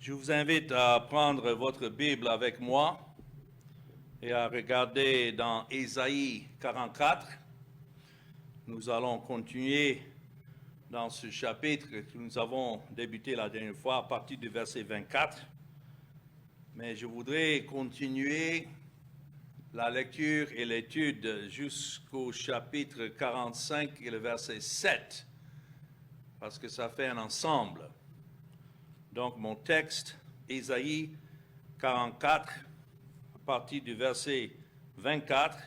Je vous invite à prendre votre Bible avec moi et à regarder dans Ésaïe 44. Nous allons continuer dans ce chapitre que nous avons débuté la dernière fois à partir du verset 24. Mais je voudrais continuer la lecture et l'étude jusqu'au chapitre 45 et le verset 7, parce que ça fait un ensemble. Donc mon texte, Ésaïe 44, à partir du verset 24,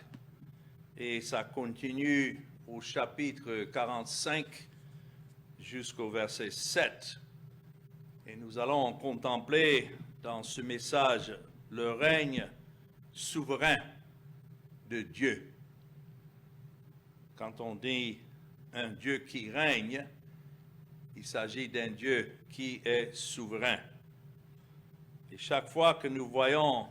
et ça continue au chapitre 45 jusqu'au verset 7. Et nous allons contempler dans ce message le règne souverain de Dieu. Quand on dit un Dieu qui règne, il s'agit d'un Dieu qui est souverain. Et chaque fois que nous voyons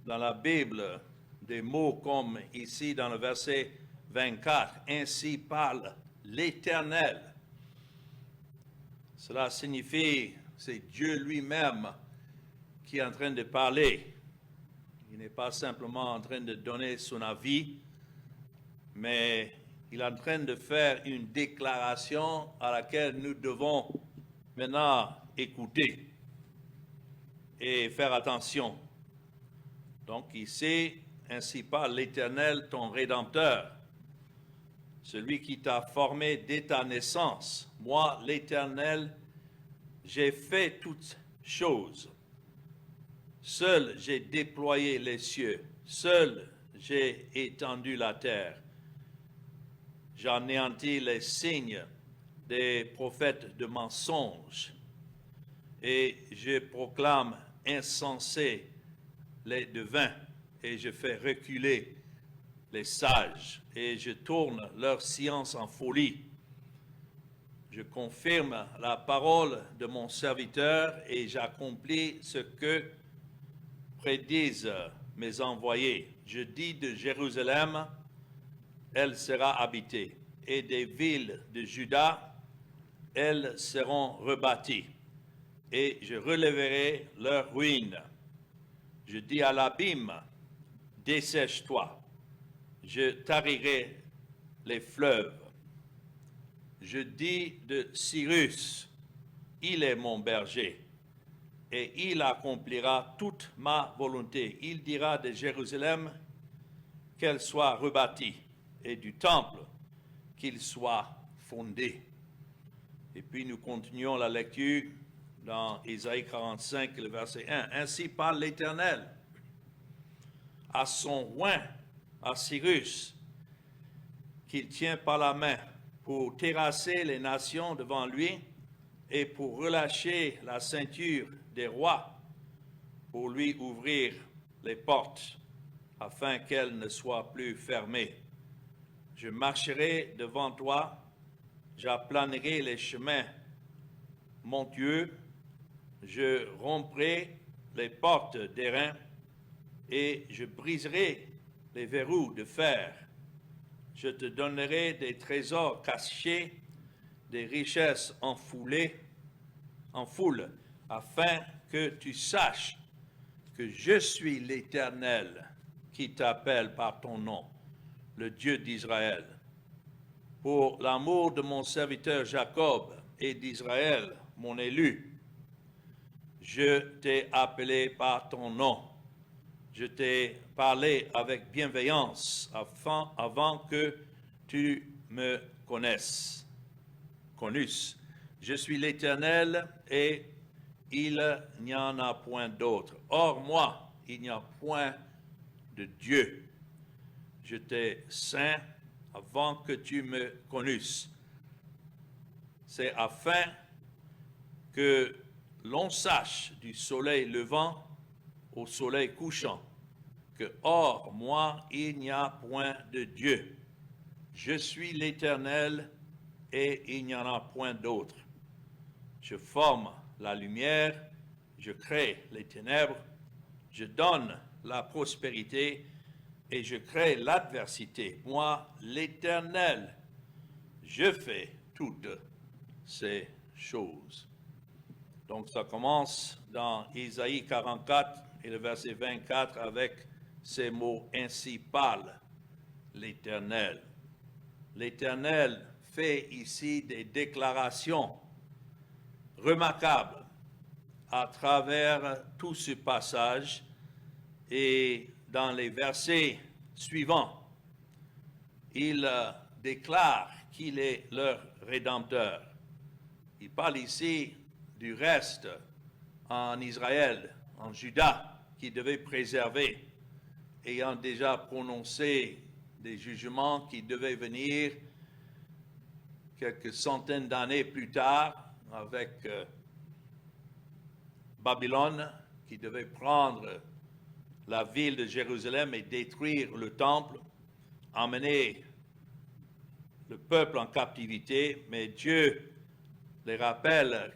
dans la Bible des mots comme ici dans le verset 24, « Ainsi parle l'Éternel », cela signifie c'est Dieu lui-même qui est en train de parler. Il n'est pas simplement en train de donner son avis, mais il est en train de faire une déclaration à laquelle nous devons maintenant écouter et faire attention. Donc ici, ainsi parle l'Éternel, ton Rédempteur, celui qui t'a formé dès ta naissance. Moi, l'Éternel, j'ai fait toutes choses. Seul j'ai déployé les cieux, seul j'ai étendu la terre. J'anéantis les signes des prophètes de mensonges et je proclame insensés les devins et je fais reculer les sages et je tourne leur science en folie. Je confirme la parole de mon serviteur et j'accomplis ce que prédisent mes envoyés. Je dis de Jérusalem, elle sera habitée, et des villes de Juda, elles seront rebâties, et je relèverai leurs ruines. Je dis à l'abîme, dessèche-toi, je tarirai les fleuves. Je dis de Cyrus, il est mon berger, et il accomplira toute ma volonté. Il dira de Jérusalem qu'elle soit rebâtie, et du temple qu'il soit fondé. Et puis nous continuons la lecture dans Ésaïe 45, le verset 1. Ainsi parle l'Éternel à son oint, à Cyrus, qu'il tient par la main pour terrasser les nations devant lui et pour relâcher la ceinture des rois, pour lui ouvrir les portes afin qu'elles ne soient plus fermées. Je marcherai devant toi, j'aplanerai les chemins montueux, je romprai les portes d'airain et je briserai les verrous de fer. Je te donnerai des trésors cachés, des richesses en foule, afin que tu saches que je suis l'Éternel qui t'appelle par ton nom, le Dieu d'Israël. Pour l'amour de mon serviteur Jacob et d'Israël, mon élu, je t'ai appelé par ton nom. Je t'ai parlé avec bienveillance avant que tu me connusses. Je suis l'Éternel et il n'y en a point d'autre. Hors moi, il n'y a point de Dieu. Je t'ai saint avant que tu me connusses. C'est afin que l'on sache du soleil levant au soleil couchant que hors moi il n'y a point de Dieu. Je suis l'Éternel et il n'y en a point d'autre. Je forme la lumière, je crée les ténèbres, je donne la prospérité et je crée l'adversité. Moi, l'Éternel, je fais toutes ces choses. Donc ça commence dans Isaïe 44 et le verset 24 avec ces mots « Ainsi parle l'Éternel ». L'Éternel fait ici des déclarations remarquables à travers tout ce passage et dans les versets suivants. Il déclare qu'il est leur Rédempteur. Il parle ici du reste en Israël, en Juda, qui devait préserver, ayant déjà prononcé des jugements qui devaient venir quelques centaines d'années plus tard avec Babylone, qui devait prendre la ville de Jérusalem et détruire le temple, emmener le peuple en captivité, mais Dieu les rappelle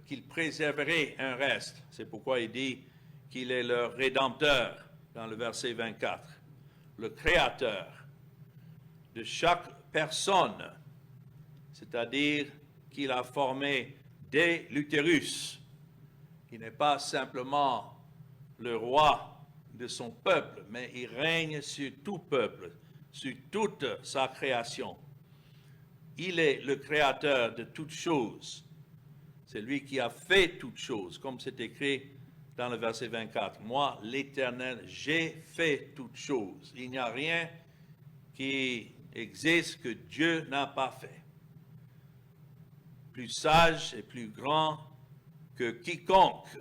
qu'il préserverait un reste. C'est pourquoi il dit qu'il est leur Rédempteur dans le verset 24, le Créateur de chaque personne, c'est-à-dire qu'il a formé dès l'utérus. Il n'est pas simplement le roi de son peuple, mais il règne sur tout peuple, sur toute sa création. Il est le créateur de toutes choses. C'est lui qui a fait toutes choses, comme c'est écrit dans le verset 24. Moi, l'Éternel, j'ai fait toutes choses. Il n'y a rien qui existe que Dieu n'a pas fait. Plus sage et plus grand que quiconque.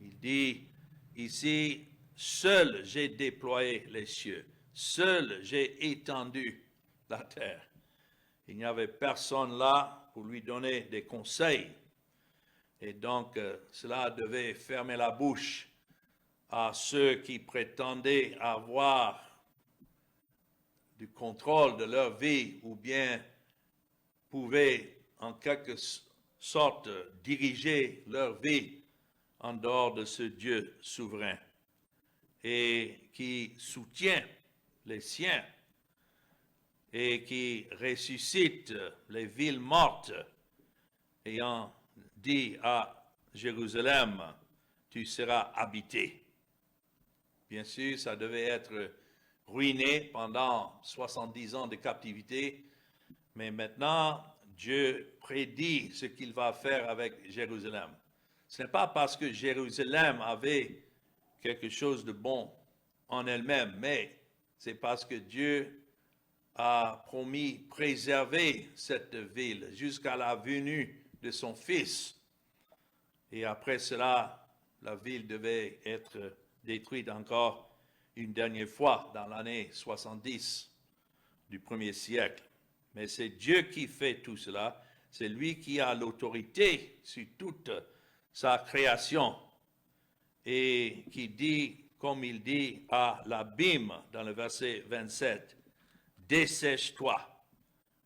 Il dit ici, seul j'ai déployé les cieux, seul j'ai étendu la terre. Il n'y avait personne là pour lui donner des conseils. Et donc, cela devait fermer la bouche à ceux qui prétendaient avoir du contrôle de leur vie ou bien pouvaient en quelque sorte diriger leur vie en dehors de ce Dieu souverain et qui soutient les siens et qui ressuscite les villes mortes, ayant dit à Jérusalem, tu seras habité. Bien sûr, ça devait être ruiné pendant 70 ans de captivité, mais maintenant, Dieu prédit ce qu'il va faire avec Jérusalem. Ce n'est pas parce que Jérusalem avait quelque chose de bon en elle-même, mais c'est parce que Dieu a promis préserver cette ville jusqu'à la venue de son Fils. Et après cela, la ville devait être détruite encore une dernière fois dans l'année 70 du 1er siècle. Mais c'est Dieu qui fait tout cela. C'est lui qui a l'autorité sur toute sa création et qui dit, comme il dit à l'abîme dans le verset 27, « Dessèche-toi,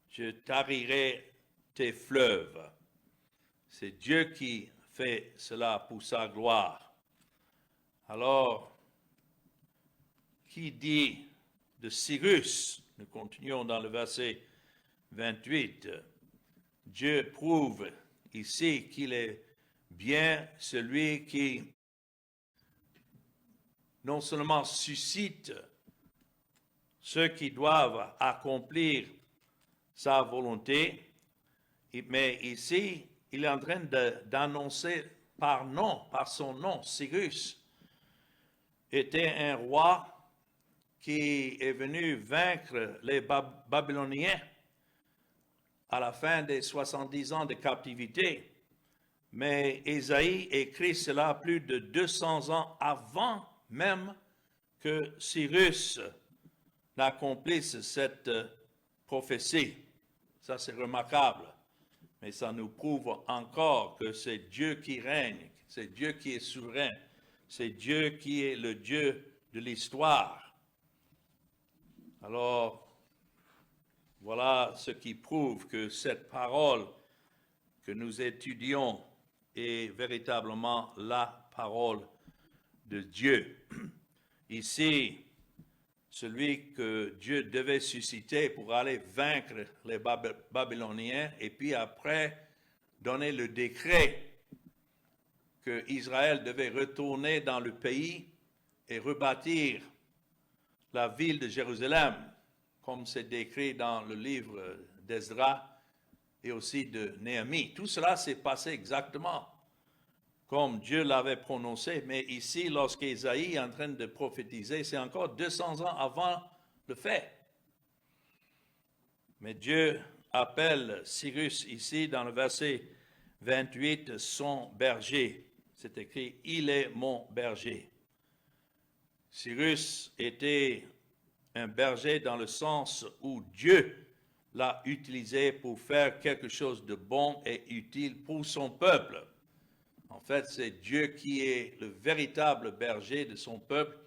je tarirai tes fleuves. » C'est Dieu qui fait cela pour sa gloire. Alors, qui dit de Cyrus, nous continuons dans le verset 28, Dieu prouve ici qu'il est bien celui qui non seulement suscite ceux qui doivent accomplir sa volonté, mais ici, il est en train d'annoncer par son nom, Cyrus était un roi qui est venu vaincre les Babyloniens à la fin des 70 ans de captivité. Mais Ésaïe écrit cela plus de 200 ans avant même que Cyrus n'accomplisse cette prophétie. Ça, c'est remarquable. Mais ça nous prouve encore que c'est Dieu qui règne, c'est Dieu qui est souverain, c'est Dieu qui est le Dieu de l'histoire. Alors, voilà ce qui prouve que cette parole que nous étudions est véritablement la parole de Dieu. Ici, celui que Dieu devait susciter pour aller vaincre les Babyloniens et puis après donner le décret qu'Israël devait retourner dans le pays et rebâtir la ville de Jérusalem, comme c'est décrit dans le livre d'Esdras et aussi de Néhémie. Tout cela s'est passé exactement comme Dieu l'avait prononcé, mais ici, lorsqu'Ésaïe est en train de prophétiser, c'est encore 200 ans avant le fait. Mais Dieu appelle Cyrus ici dans le verset 28 son berger. C'est écrit, il est mon berger. Cyrus était un berger dans le sens où Dieu l'a utilisé pour faire quelque chose de bon et utile pour son peuple. En fait, c'est Dieu qui est le véritable berger de son peuple,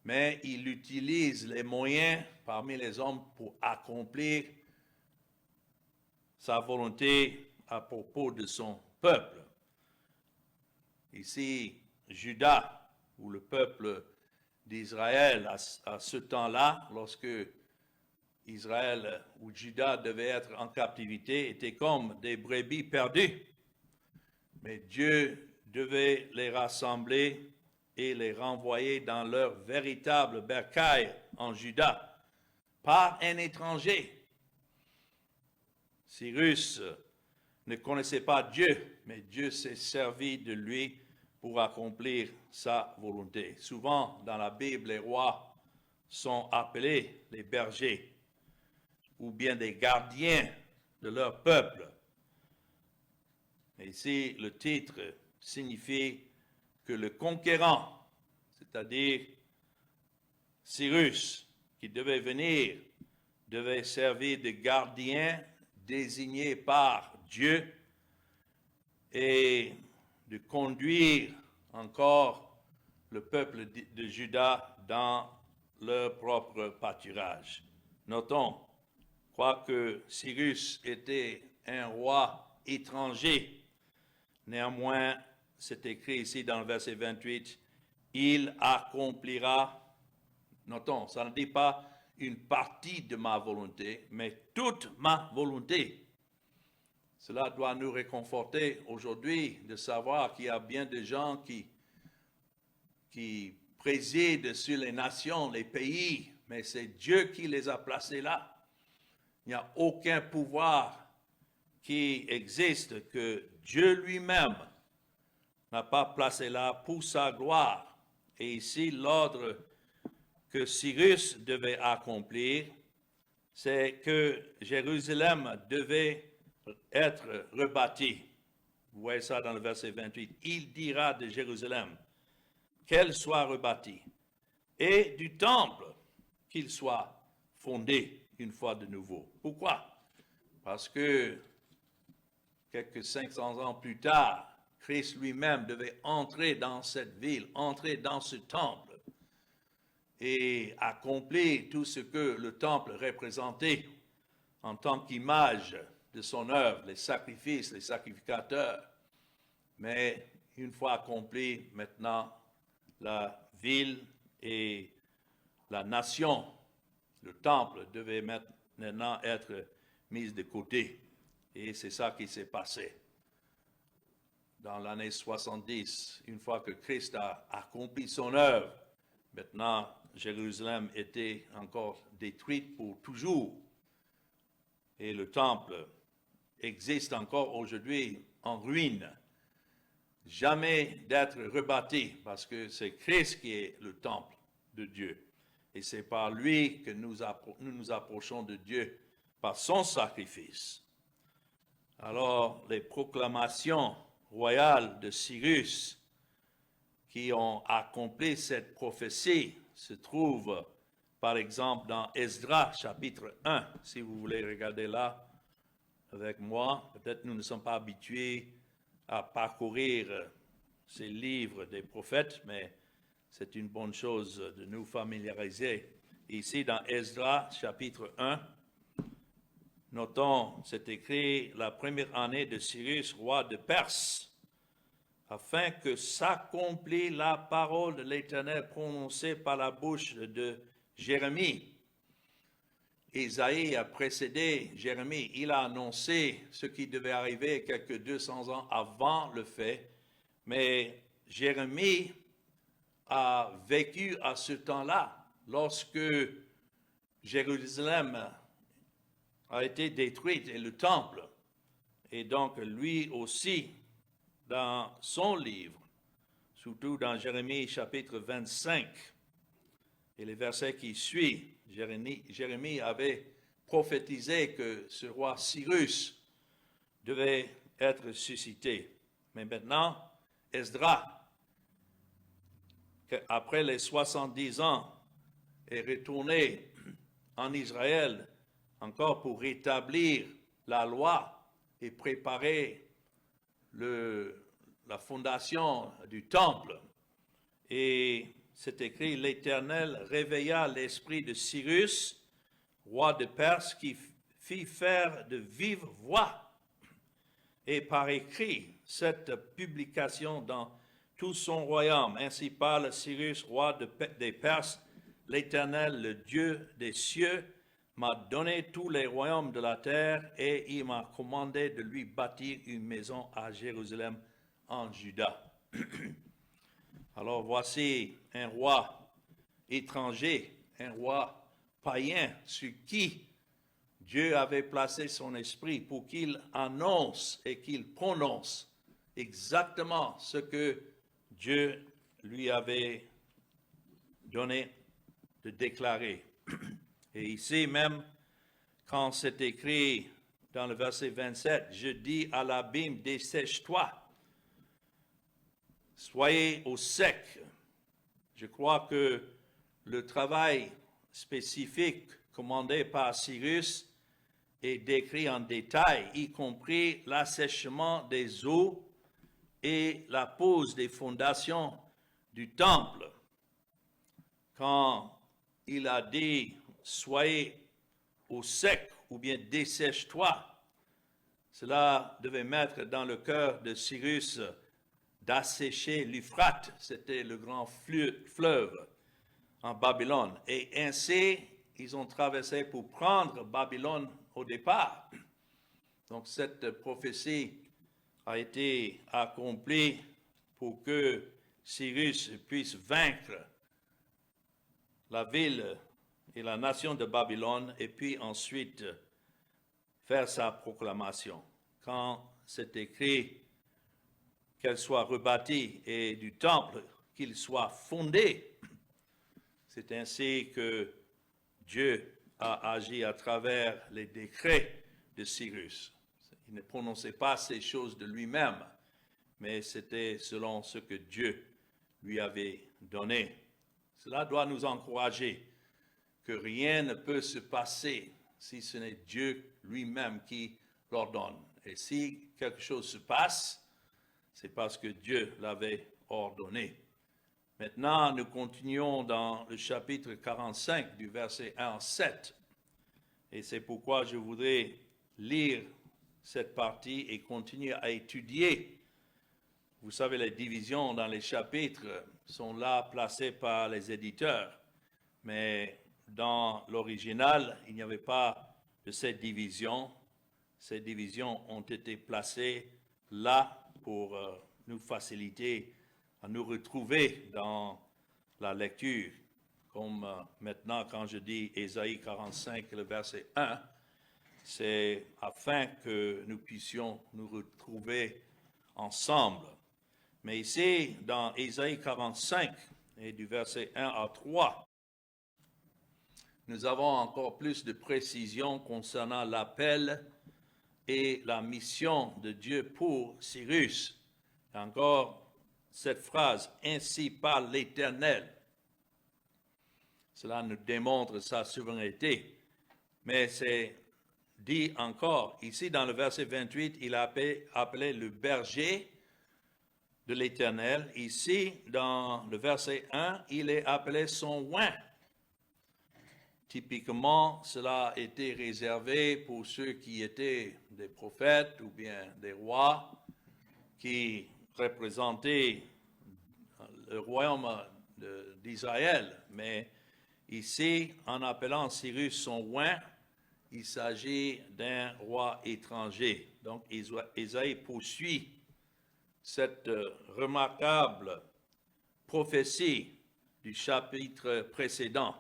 mais il utilise les moyens parmi les hommes pour accomplir sa volonté à propos de son peuple. Ici, Juda, ou le peuple d'Israël à ce temps-là, lorsque Israël ou Juda devait être en captivité, était comme des brebis perdues. Mais Dieu devait les rassembler et les renvoyer dans leur véritable bercail en Juda par un étranger. Cyrus ne connaissait pas Dieu, mais Dieu s'est servi de lui pour accomplir sa volonté. Souvent, dans la Bible, les rois sont appelés les bergers ou bien des gardiens de leur peuple. Et ici, le titre signifie que le conquérant, c'est-à-dire Cyrus, qui devait venir, devait servir de gardien désigné par Dieu et de conduire encore le peuple de Juda dans leur propre pâturage. Notons, quoique Cyrus était un roi étranger, néanmoins, c'est écrit ici dans le verset 28, il accomplira, notons, ça ne dit pas une partie de ma volonté, mais toute ma volonté. Cela doit nous réconforter aujourd'hui de savoir qu'il y a bien de gens qui président sur les nations, les pays, mais c'est Dieu qui les a placés là. Il n'y a aucun pouvoir qui existe que Dieu lui-même n'a pas placé là pour sa gloire. Et ici, l'ordre que Cyrus devait accomplir, c'est que Jérusalem devait être rebâtie. Vous voyez ça dans le verset 28. Il dira de Jérusalem qu'elle soit rebâtie et du temple qu'il soit fondé une fois de nouveau. Pourquoi? Parce que quelques 500 ans plus tard, Christ lui-même devait entrer dans cette ville, entrer dans ce temple et accomplir tout ce que le temple représentait en tant qu'image de son œuvre, les sacrifices, les sacrificateurs. Mais une fois accompli, maintenant, la ville et la nation, le temple devait maintenant être mis de côté. Et c'est ça qui s'est passé. Dans l'année 70, une fois que Christ a accompli son œuvre, maintenant, Jérusalem était encore détruite pour toujours. Et le temple existe encore aujourd'hui en ruine, jamais d'être rebâti, parce que c'est Christ qui est le temple de Dieu. Et c'est par lui que nous nous approchons de Dieu, par son sacrifice. Alors, les proclamations royales de Cyrus qui ont accompli cette prophétie se trouvent, par exemple, dans Esdras, chapitre 1, si vous voulez regarder là avec moi. Peut-être nous ne sommes pas habitués à parcourir ces livres des prophètes, mais c'est une bonne chose de nous familiariser. Ici, dans Esdras, chapitre 1, notons, c'est écrit la première année de Cyrus, roi de Perse, afin que s'accomplisse la parole de l'Éternel prononcée par la bouche de Jérémie. Isaïe a précédé Jérémie. Il a annoncé ce qui devait arriver quelques 200 ans avant le fait, Mais Jérémie a vécu à ce temps-là, lorsque Jérusalem a été détruite et le temple. Et donc, lui aussi, dans son livre, surtout dans Jérémie chapitre 25, et les versets qui suivent, Jérémie avait prophétisé que ce roi Cyrus devait être suscité. Mais maintenant, Esdras, après les 70 ans, est retourné en Israël encore pour rétablir la loi et préparer la fondation du temple. Et c'est écrit, l'Éternel réveilla l'esprit de Cyrus, roi de Perse, qui fit faire de vive voix et par écrit cette publication dans tout son royaume. Ainsi parle Cyrus, roi des Perses, l'Éternel, le Dieu des cieux, m'a donné tous les royaumes de la terre et il m'a commandé de lui bâtir une maison à Jérusalem en Juda. Alors voici un roi étranger, un roi païen sur qui Dieu avait placé son esprit pour qu'il annonce et qu'il prononce exactement ce que Dieu lui avait donné de déclarer. Et ici même, quand c'est écrit dans le verset 27, je dis à l'abîme, dessèche-toi, soyez au sec. Je crois que le travail spécifique commandé par Cyrus est décrit en détail, y compris l'assèchement des eaux et la pose des fondations du temple. Quand il a dit « soyez au sec » ou bien « dessèche-toi », cela devait mettre dans le cœur de Cyrus d'assécher l'Euphrate, c'était le grand fleuve en Babylone. Et ainsi, ils ont traversé pour prendre Babylone au départ. Donc cette prophétie a été accomplie pour que Cyrus puisse vaincre la ville et la nation de Babylone et puis ensuite faire sa proclamation. Quand c'est écrit qu'elle soit rebâtie et du temple qu'il soit fondé, c'est ainsi que Dieu a agi à travers les décrets de Cyrus. Il ne prononçait pas ces choses de lui-même, mais c'était selon ce que Dieu lui avait donné. Cela doit nous encourager que rien ne peut se passer si ce n'est Dieu lui-même qui l'ordonne. Et si quelque chose se passe, c'est parce que Dieu l'avait ordonné. Maintenant, nous continuons dans le chapitre 45 du verset 1 à 7. Et c'est pourquoi je voudrais lire cette partie et continuer à étudier. Vous savez, les divisions dans les chapitres sont là placées par les éditeurs. Mais dans l'original, il n'y avait pas de cette division. Ces divisions ont été placées là pour nous faciliter à nous retrouver dans la lecture. Comme maintenant, quand je dis Ésaïe 45, le verset 1, c'est afin que nous puissions nous retrouver ensemble. Mais ici, dans Ésaïe 45, et du verset 1 à 3, nous avons encore plus de précision concernant l'appel et la mission de Dieu pour Cyrus. Encore cette phrase, ainsi parle l'Éternel. Cela nous démontre sa souveraineté. Mais c'est dit encore, ici dans le verset 28, il a appelé le berger de l'Éternel. Ici, dans le verset 1, il est appelé son oint. Typiquement, cela était réservé pour ceux qui étaient des prophètes ou bien des rois qui représentaient le royaume d'Israël. Mais ici, en appelant Cyrus son oint, il s'agit d'un roi étranger. Donc, Ésaïe poursuit cette remarquable prophétie du chapitre précédent.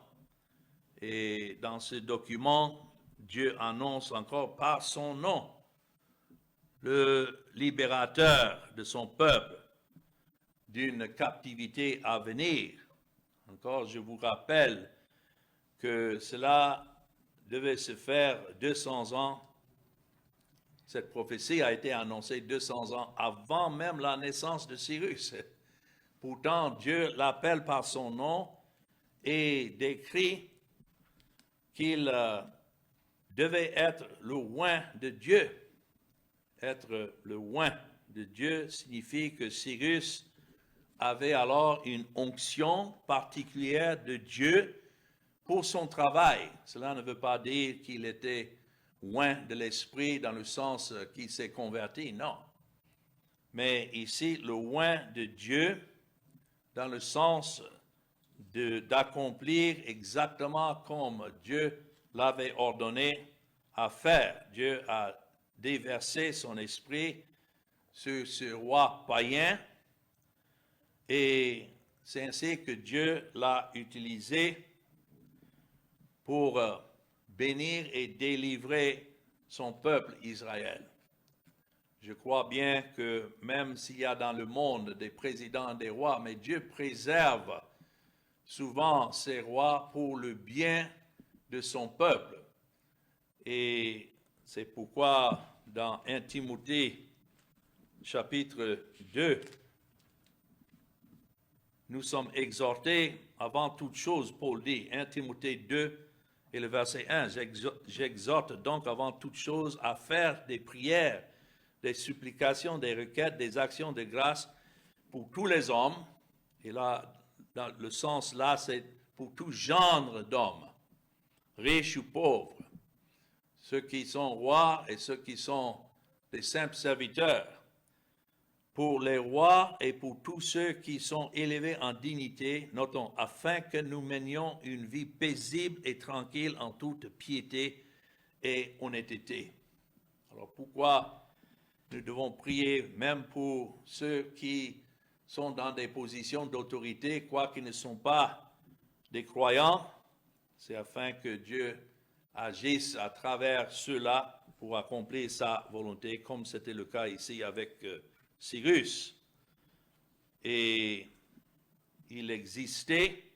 Et dans ce document, Dieu annonce encore par son nom le libérateur de son peuple d'une captivité à venir. Encore, je vous rappelle que cela devait se faire 200 ans. Cette prophétie a été annoncée 200 ans avant même la naissance de Cyrus. Pourtant, Dieu l'appelle par son nom et décrit qu'il devait être le oint de Dieu. Être le oint de Dieu signifie que Cyrus avait alors une onction particulière de Dieu pour son travail. Cela ne veut pas dire qu'il était oint de l'esprit dans le sens qu'il s'est converti, non. Mais ici, le oint de Dieu dans le sens d'accomplir exactement comme Dieu l'avait ordonné à faire. Dieu a déversé son esprit sur ce roi païen et c'est ainsi que Dieu l'a utilisé pour bénir et délivrer son peuple Israël. Je crois bien que même s'il y a dans le monde des présidents, des rois, mais Dieu préserve souvent ces rois pour le bien de son peuple. Et c'est pourquoi dans 1 Timothée chapitre 2, nous sommes exhortés avant toute chose, Paul dit, 1 Timothée 2 et le verset 1, j'exhorte donc avant toute chose à faire des prières, des supplications, des requêtes, des actions de grâce pour tous les hommes. Et là, dans le sens là, c'est pour tout genre d'hommes, riches ou pauvres, ceux qui sont rois et ceux qui sont des simples serviteurs, pour les rois et pour tous ceux qui sont élevés en dignité, notons, afin que nous menions une vie paisible et tranquille en toute piété et honnêteté. Alors pourquoi nous devons prier même pour ceux qui sont dans des positions d'autorité, quoiqu'ils ne sont pas des croyants? C'est afin que Dieu agisse à travers ceux-là pour accomplir sa volonté, comme c'était le cas ici avec Cyrus. Et il existait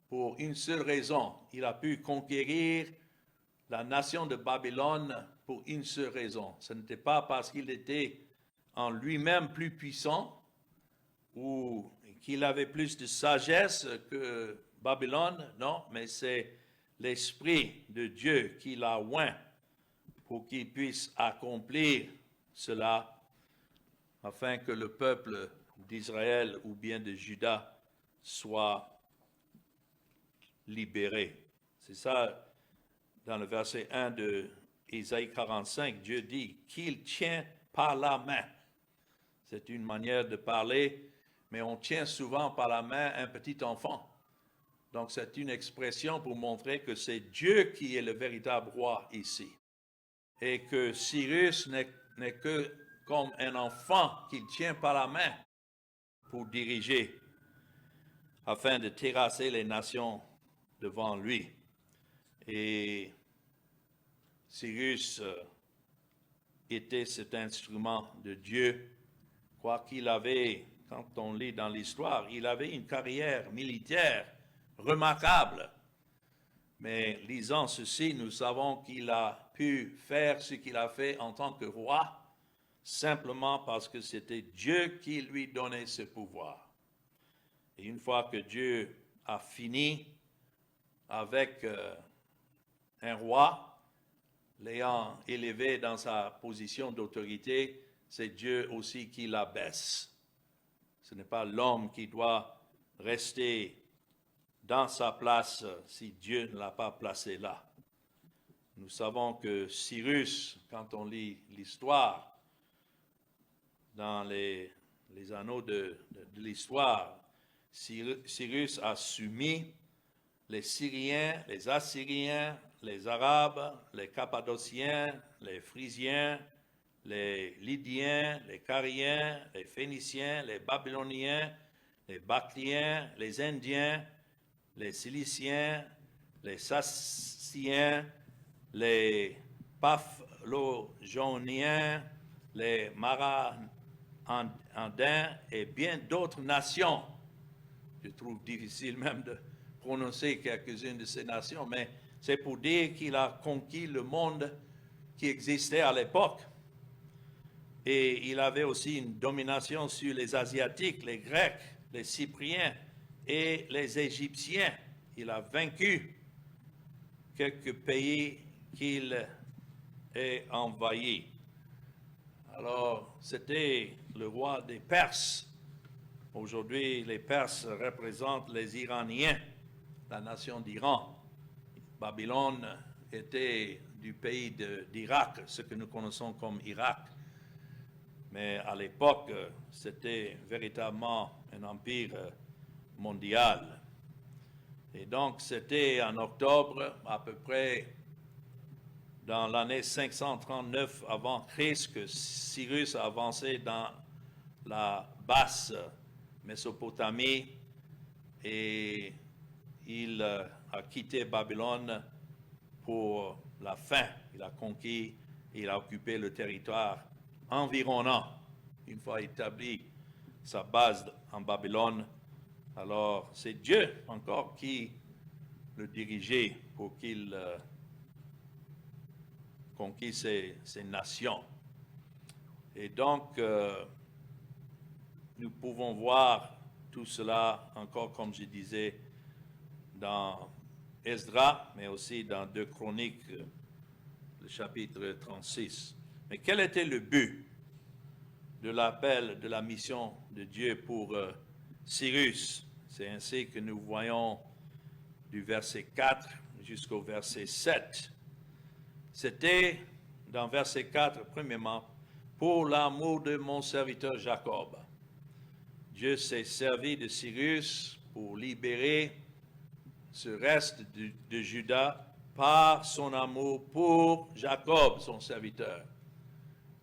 pour une seule raison. Il a pu conquérir la nation de Babylone pour une seule raison. Ce n'était pas parce qu'il était en lui-même plus puissant ou qu'il avait plus de sagesse que Babylone, non, mais c'est l'Esprit de Dieu qui l'a oint pour qu'il puisse accomplir cela afin que le peuple d'Israël ou bien de Juda soit libéré. C'est ça, dans le verset 1 de Ésaïe 45, Dieu dit qu'il tient par la main. C'est une manière de parler, mais on tient souvent par la main un petit enfant. Donc c'est une expression pour montrer que c'est Dieu qui est le véritable roi ici. Et que Cyrus n'est que comme un enfant qu'il tient par la main pour diriger, afin de terrasser les nations devant lui. Et Cyrus était cet instrument de Dieu, quoi qu'il avait, quand on lit dans l'histoire, il avait une carrière militaire remarquable. Mais lisant ceci, nous savons qu'il a pu faire ce qu'il a fait en tant que roi, simplement parce que c'était Dieu qui lui donnait ce pouvoir. Et une fois que Dieu a fini avec un roi, l'ayant élevé dans sa position d'autorité, c'est Dieu aussi qui l'abaisse. Ce n'est pas l'homme qui doit rester dans sa place si Dieu ne l'a pas placé là. Nous savons que Cyrus, quand on lit l'histoire, dans les anneaux de l'histoire, Cyrus a soumis les Syriens, les Assyriens, les Arabes, les Cappadociens, les Frisiens, les Lydiens, les Cariens, les Phéniciens, les Babyloniens, les Bactriens, les Indiens, les Ciliciens, les Saciens, les Paphlogoniens, les Marandins et bien d'autres nations. Je trouve difficile même de prononcer quelques-unes de ces nations, mais c'est pour dire qu'il a conquis le monde qui existait à l'époque. Et il avait aussi une domination sur les Asiatiques, les Grecs, les Cypriens et les Égyptiens. Il a vaincu quelques pays qu'il a envahis. Alors, c'était le roi des Perses. Aujourd'hui, les Perses représentent les Iraniens, la nation d'Iran. Babylone était du pays d'Irak, ce que nous connaissons comme Irak. Mais à l'époque, c'était véritablement un empire mondial. Et donc, c'était en octobre, à peu près dans l'année 539 avant Christ, que Cyrus a avancé dans la basse Mésopotamie et il a quitté Babylone pour la fin. Il a conquis, il a occupé le territoire environnant. Une fois établi sa base en Babylone, alors c'est Dieu encore qui le dirigeait pour qu'il conquisse ces nations. Et donc, nous pouvons voir tout cela encore, comme je disais, dans Esdras, mais aussi dans 2 Chroniques, le chapitre 36. Mais quel était le but de l'appel, de la mission de Dieu pour Cyrus? C'est ainsi que nous voyons du verset 4 jusqu'au verset 7. C'était, dans verset 4, premièrement, pour l'amour de mon serviteur Jacob. Dieu s'est servi de Cyrus pour libérer ce reste de Juda par son amour pour Jacob, son serviteur.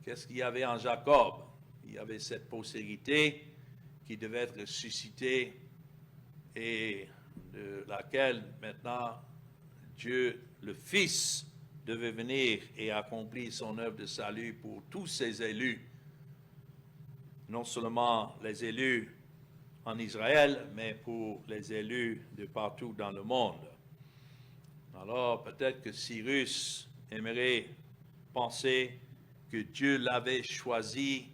Qu'est-ce qu'il y avait en Jacob? Il y avait cette postérité qui devait être suscitée et de laquelle maintenant Dieu, le Fils, devait venir et accomplir son œuvre de salut pour tous ses élus. Non seulement les élus en Israël, mais pour les élus de partout dans le monde. Alors peut-être que Cyrus aimerait penser que Dieu l'avait choisi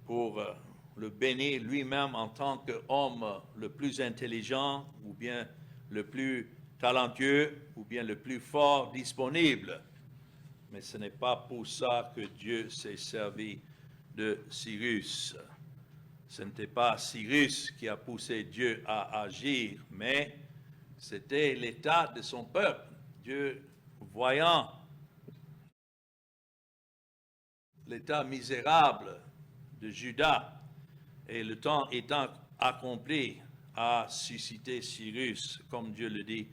pour le bénir lui-même en tant qu'homme le plus intelligent, ou bien le plus talentueux, ou bien le plus fort disponible. Mais ce n'est pas pour ça que Dieu s'est servi de Cyrus. Ce n'était pas Cyrus qui a poussé Dieu à agir, mais c'était l'état de son peuple. Dieu, voyant l'état misérable de Juda et le temps étant accompli, a suscité Cyrus, comme Dieu le dit,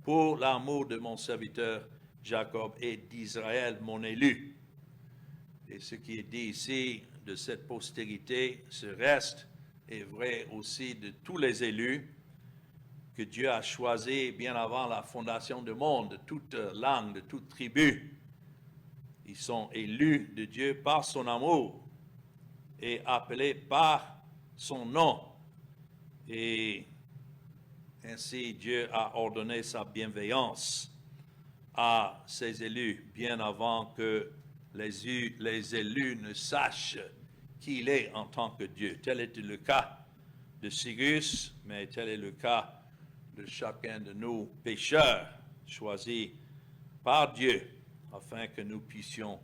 pour l'amour de mon serviteur Jacob et d'Israël, mon élu. Et ce qui est dit ici de cette postérité, ce reste est vrai aussi de tous les élus que Dieu a choisis bien avant la fondation du monde, de toute langue, de toute tribu. Ils sont élus de Dieu par son amour et appelés par son nom. Et ainsi, Dieu a ordonné sa bienveillance à ses élus bien avant que les élus ne sachent qui il est en tant que Dieu. Tel était le cas de Cyrus, mais tel est le cas de chacun de nous pécheurs choisis par Dieu afin que nous puissions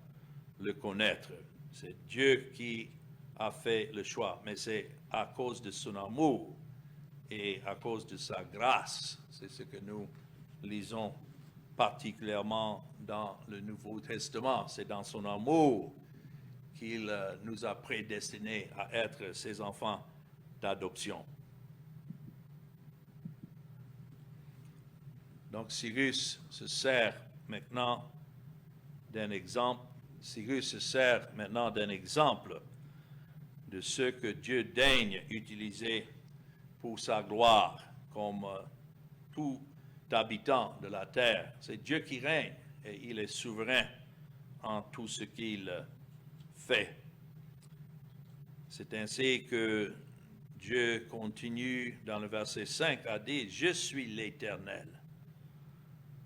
le connaître. C'est Dieu qui a fait le choix, mais c'est à cause de son amour et à cause de sa grâce. C'est ce que nous lisons particulièrement dans le Nouveau Testament. C'est dans son amour qu'il nous a prédestinés à être ses enfants d'adoption. Donc Cyrus se sert maintenant d'un exemple Cyrus se sert maintenant d'un exemple de ce que Dieu daigne utiliser pour sa gloire, comme tout habitant de la terre. C'est Dieu qui règne et il est souverain en tout ce qu'il fait. C'est ainsi que Dieu continue dans le verset 5 à dire « Je suis l'Éternel ».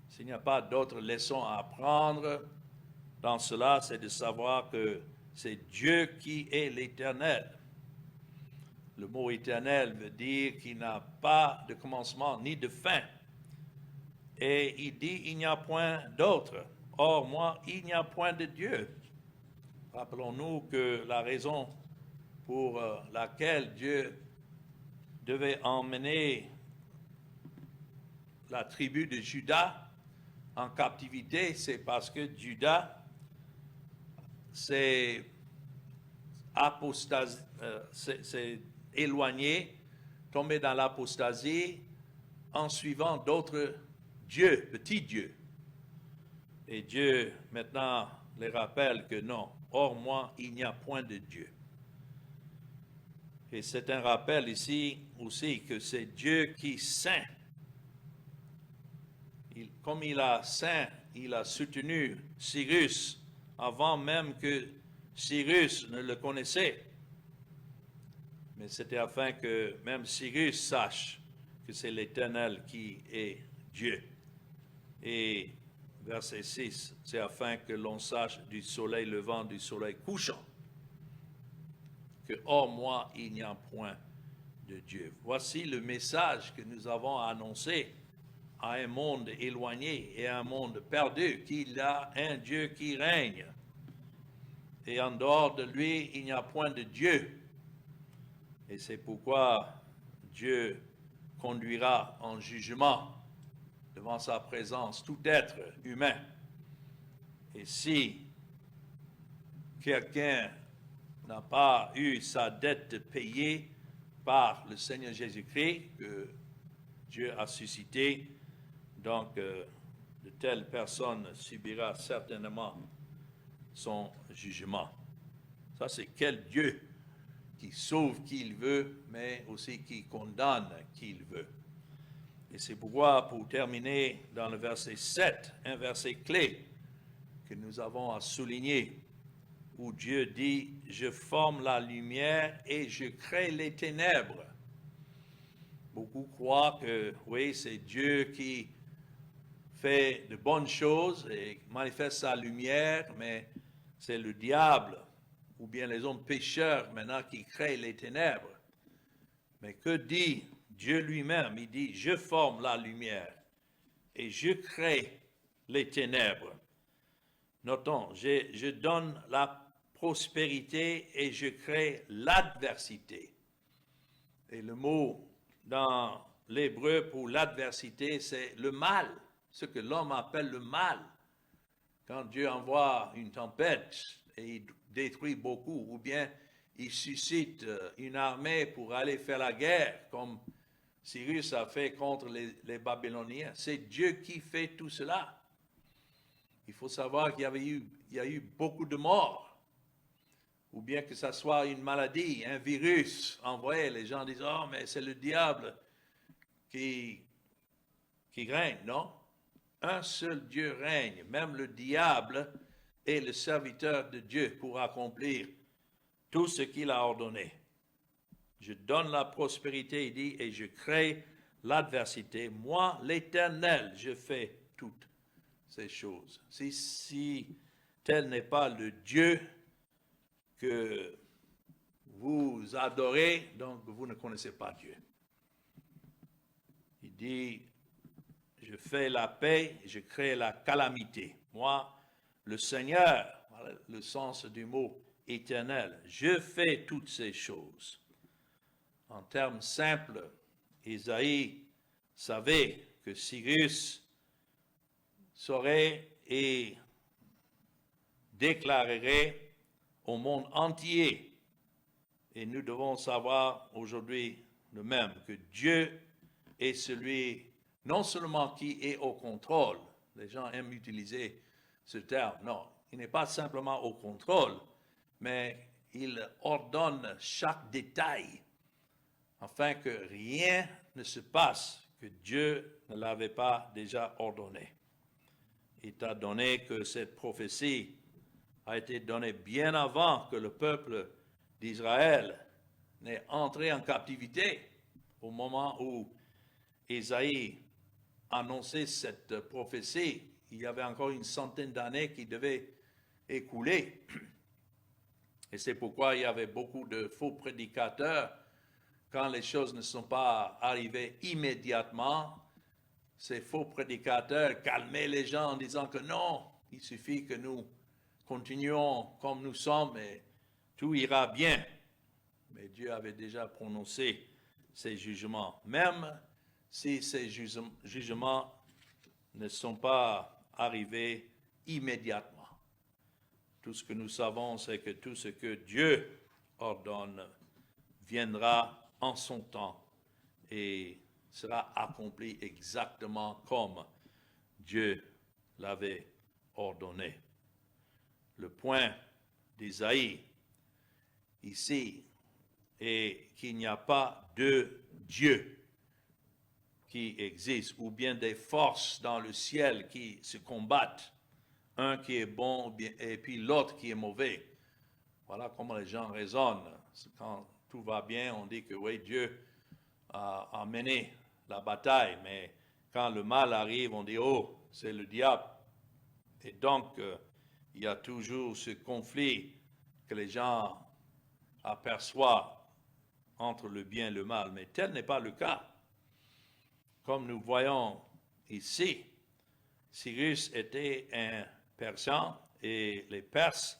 S'il n'y a pas d'autre leçon à apprendre dans cela, c'est de savoir que c'est Dieu qui est l'Éternel. Le mot éternel veut dire qu'il n'a pas de commencement ni de fin. Et il dit, il n'y a point d'autre. Or, moi, il n'y a point de Dieu. Rappelons-nous que la raison pour laquelle Dieu devait emmener la tribu de Juda en captivité, c'est parce que Juda s'est éloigné, tombé dans l'apostasie en suivant d'autres dieux, petits dieux. Et Dieu maintenant les rappelle que non, hors moi, il n'y a point de Dieu. Et c'est un rappel ici aussi que c'est Dieu qui est saint. Comme il a soutenu Cyrus avant même que Cyrus ne le connaissait. Mais c'était afin que même Cyrus sache que c'est l'Éternel qui est Dieu. Et verset 6, c'est afin que l'on sache du soleil levant, du soleil couchant, que hors moi, il n'y a point de Dieu. Voici le message que nous avons annoncé à un monde éloigné et à un monde perdu, qu'il y a un Dieu qui règne. Et en dehors de lui, il n'y a point de Dieu. Et c'est pourquoi Dieu conduira en jugement devant sa présence tout être humain. Et si quelqu'un n'a pas eu sa dette payée par le Seigneur Jésus-Christ, que Dieu a suscité, donc de telles personnes subira certainement son jugement. Ça, c'est quel Dieu qui sauve qui il veut, mais aussi qui condamne qui il veut. Et c'est pourquoi, pour terminer dans le verset 7, un verset clé que nous avons à souligner, où Dieu dit « Je forme la lumière et je crée les ténèbres ». Beaucoup croient que, oui, c'est Dieu qui fait de bonnes choses et manifeste sa lumière, mais c'est le diable ou bien les hommes pécheurs maintenant qui créent les ténèbres. Mais que dit Dieu lui-même? Il dit, je forme la lumière et je crée les ténèbres. Notons, je donne la prospérité et je crée l'adversité. Et le mot dans l'hébreu pour l'adversité, c'est le mal, ce que l'homme appelle le mal. Quand Dieu envoie une tempête et il détruit beaucoup, ou bien il suscite une armée pour aller faire la guerre, comme Cyrus a fait contre les Babyloniens. C'est Dieu qui fait tout cela. Il faut savoir qu'il y a eu beaucoup de morts, ou bien que ce soit une maladie, un virus envoyé. Les gens disent, oh, mais c'est le diable qui règne. Non, un seul Dieu règne. Même le diable est le serviteur de Dieu pour accomplir tout ce qu'il a ordonné. Je donne la prospérité, il dit, et je crée l'adversité. Moi, l'Éternel, je fais toutes ces choses. Si tel n'est pas le Dieu que vous adorez, donc vous ne connaissez pas Dieu. Il dit, je fais la paix, je crée la calamité. Moi, le Seigneur, le sens du mot éternel, je fais toutes ces choses. En termes simples, Isaïe savait que Cyrus saurait et déclarerait au monde entier. Et nous devons savoir aujourd'hui le même, que Dieu est celui non seulement qui est au contrôle, les gens aiment utiliser ce terme, non, il n'est pas simplement au contrôle, mais il ordonne chaque détail afin que rien ne se passe que Dieu ne l'avait pas déjà ordonné. Il t'a donné que cette prophétie a été donnée bien avant que le peuple d'Israël n'ait entré en captivité, au moment où Ésaïe annonçait cette prophétie. Il y avait encore une centaine d'années qui devaient écouler. Et c'est pourquoi il y avait beaucoup de faux prédicateurs. Quand les choses ne sont pas arrivées immédiatement, ces faux prédicateurs calmaient les gens en disant que non, il suffit que nous continuons comme nous sommes et tout ira bien. Mais Dieu avait déjà prononcé ces jugements. Même si ces jugements ne sont pas arrivés immédiatement. Tout ce que nous savons, c'est que tout ce que Dieu ordonne viendra en son temps et sera accompli exactement comme Dieu l'avait ordonné. Le point d'Ésaïe ici est qu'il n'y a pas deux dieux qui existent, ou bien des forces dans le ciel qui se combattent, un qui est bon et puis l'autre qui est mauvais. Voilà comment les gens raisonnent. Quand tout va bien, on dit que oui, Dieu a mené la bataille, mais quand le mal arrive, on dit, oh, c'est le diable. Et donc, il y a toujours ce conflit que les gens aperçoivent entre le bien et le mal, mais tel n'est pas le cas. Comme nous voyons ici, Cyrus était un Persan et les Perses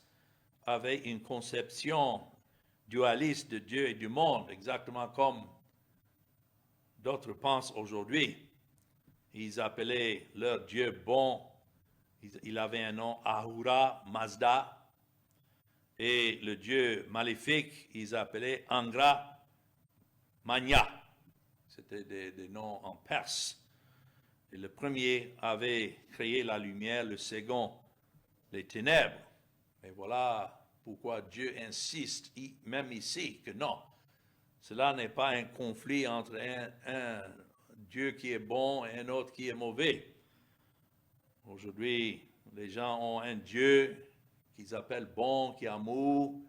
avaient une conception dualiste de Dieu et du monde, exactement comme d'autres pensent aujourd'hui. Ils appelaient leur Dieu bon, il avait un nom Ahura Mazda, et le Dieu maléfique, ils appelaient Angra Magna. C'était des noms en perse. Et le premier avait créé la lumière, le second les ténèbres. Mais voilà pourquoi Dieu insiste, même ici, que non, cela n'est pas un conflit entre un Dieu qui est bon et un autre qui est mauvais. Aujourd'hui, les gens ont un Dieu qu'ils appellent bon, qui est amour,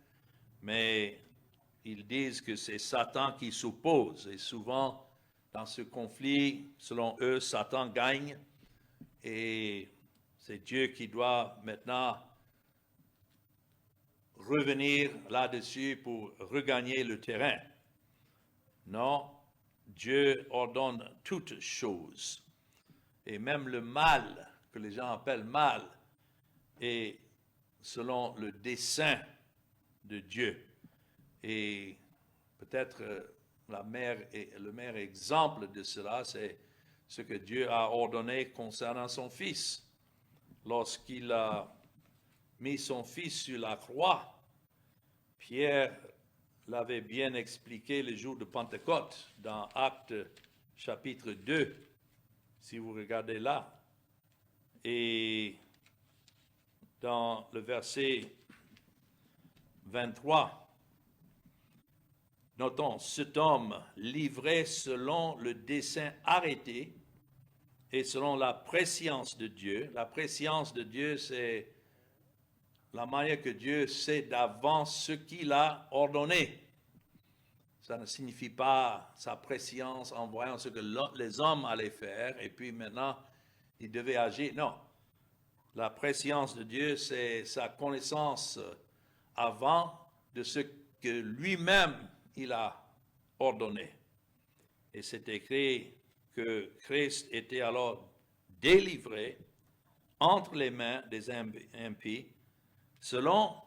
mais ils disent que c'est Satan qui s'oppose. Et souvent, dans ce conflit, selon eux, Satan gagne et c'est Dieu qui doit maintenant revenir là-dessus pour regagner le terrain. Non, Dieu ordonne toutes choses. Et même le mal, que les gens appellent mal, est selon le dessein de Dieu. Et peut-être le meilleur exemple de cela, c'est ce que Dieu a ordonné concernant son Fils. Lorsqu'il a mis son Fils sur la croix, Pierre l'avait bien expliqué le jour de Pentecôte, dans Actes chapitre 2, si vous regardez là. Et dans le verset 23, notons, cet homme livré selon le dessein arrêté et selon la prescience de Dieu. La prescience de Dieu, c'est la manière que Dieu sait d'avance ce qu'il a ordonné. Ça ne signifie pas sa prescience en voyant ce que les hommes allaient faire et puis maintenant ils devaient agir. Non. La prescience de Dieu, c'est sa connaissance avant de ce que lui-même il a ordonné. Et c'est écrit que Christ était alors délivré entre les mains des impies selon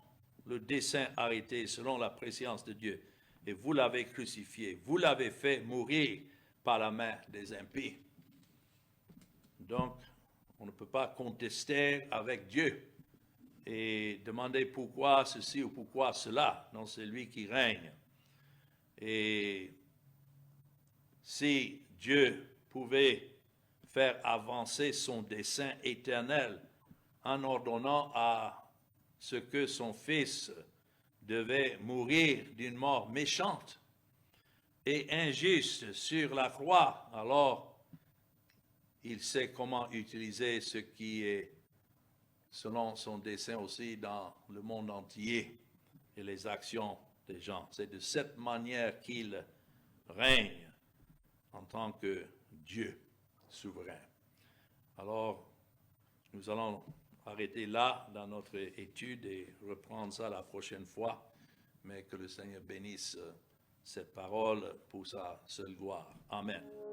le dessein arrêté, selon la prescience de Dieu. Et vous l'avez crucifié, vous l'avez fait mourir par la main des impies. Donc, on ne peut pas contester avec Dieu et demander pourquoi ceci ou pourquoi cela. Non, c'est lui qui règne. Et si Dieu pouvait faire avancer son dessein éternel en ordonnant à ce que son Fils devait mourir d'une mort méchante et injuste sur la croix, alors il sait comment utiliser ce qui est selon son dessein aussi dans le monde entier et les actions des gens. C'est de cette manière qu'il règne en tant que Dieu souverain. Alors, nous allons arrêter là dans notre étude et reprendre ça la prochaine fois, mais que le Seigneur bénisse cette parole pour sa seule gloire. Amen.